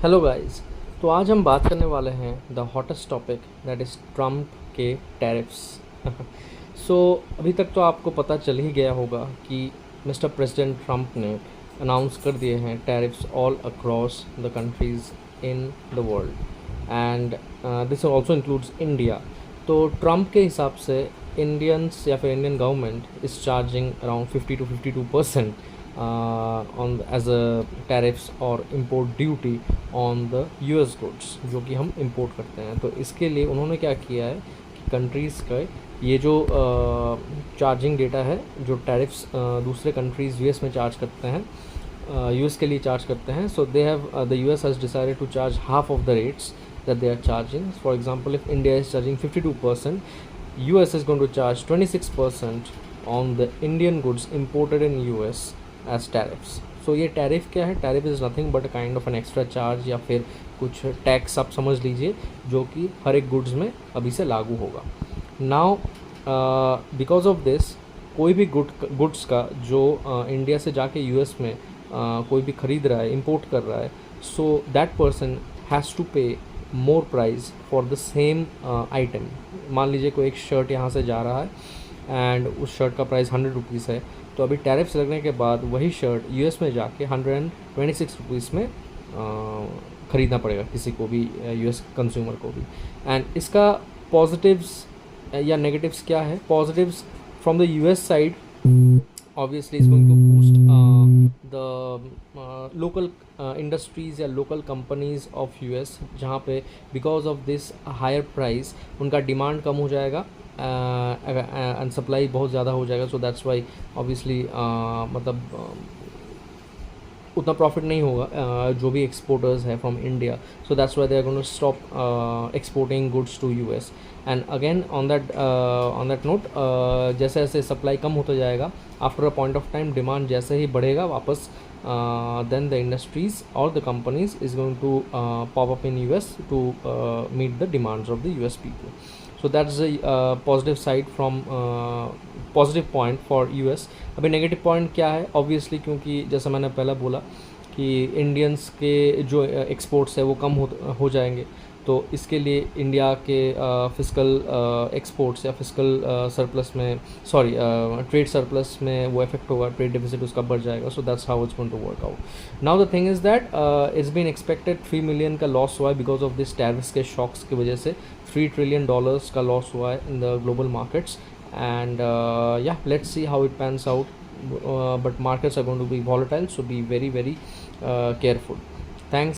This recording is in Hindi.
Hello guys. तो आज हम बात करने वाले हैं the hottest topic that is Trump के टैरिफ्स। सो अभी तक तो आपको पता चल ही गया होगा कि मिस्टर प्रेसिडेंट ट्रम्प ने अनाउंस कर दिए हैं tariffs all across the countries in the world and this also includes India. तो ट्रम्प के हिसाब से इंडियंस या फिर Indian government is charging around 50 to 52% on as a tariffs or import duty on the US goods जो कि हम इंपोर्ट करते हैं। तो इसके लिए उन्होंने क्या किया है कि कंट्रीज़ का ये जो चार्जिंग डेटा है, जो टैरिफ्स दूसरे कंट्रीज़ यूएस में चार्ज करते हैं, यूएस के लिए चार्ज करते हैं, so they have the US has decided to charge half of the rates that they are charging. For example, if India is charging 52%, US is going to charge 26% on the Indian goods imported in US as tariffs. So ये टैरिफ क्या है? Tariff is nothing but kind of an extra charge या फिर कुछ टैक्स आप समझ लीजिए, जो कि हर एक गुड्स में अभी से लागू होगा। नाउ बिकॉज ऑफ दिस कोई भी गुड्स का जो इंडिया से जाके यूएस में कोई भी ख़रीद रहा है, इंपोर्ट कर रहा है, so that person has to pay more price for the same item. मान लीजिए कोई एक शर्ट यहाँ से जा रहा है एंड उस शर्ट का प्राइस 100 रुपीज़ है, तो अभी टैरिफ्स लगने के बाद वही शर्ट यूएस में जाके 126 रुपीज़ में ख़रीदना पड़ेगा किसी को भी, यूएस कंज्यूमर को भी। एंड इसका पॉजिटिव्स या नेगेटिव्स क्या है? Positives from the US side obviously is going to boost the local industries या local companies of US, जहाँ पे because of this higher price उनका डिमांड कम हो जाएगा एंड सप्लाई बहुत ज़्यादा हो जाएगा। सो दैट्स वाई ऑब्वियसली मतलब उतना प्रॉफिट नहीं होगा जो भी एक्सपोर्टर्स है from India. So that's why they are going to stop exporting goods to US. And again on that note, जैसे जैसे सप्लाई कम होता जाएगा, after a point of time demand जैसे ही बढ़ेगा वापस, then the industries or the companies is going to pop up in US to meet the demands of the US people. So that's the positive side from positive point for US. अभी नेगेटिव पॉइंट क्या है? ऑब्वियसली क्योंकि जैसा मैंने पहले बोला कि इंडियंस के जो एक्सपोर्ट्स है वो कम हो जाएंगे, तो इसके लिए इंडिया के फिजिकल एक्सपोर्ट्स या फिजिकल सरप्लस में, सॉरी ट्रेड सरप्लस में वो इफेक्ट होगा, ट्रेड डिफिसिट उसका बढ़ जाएगा। So that's how it's going to work out. Now the thing is that it's been expected 3 million का लॉस हुआ है बिकॉज ऑफ दिस टैरिफ्स के शॉक्स की वजह से। $3 ट्रिलियन का लॉस हुआ है in the global markets and या let's see how it pans out, but markets are going to be volatile, so be very careful. Thanks.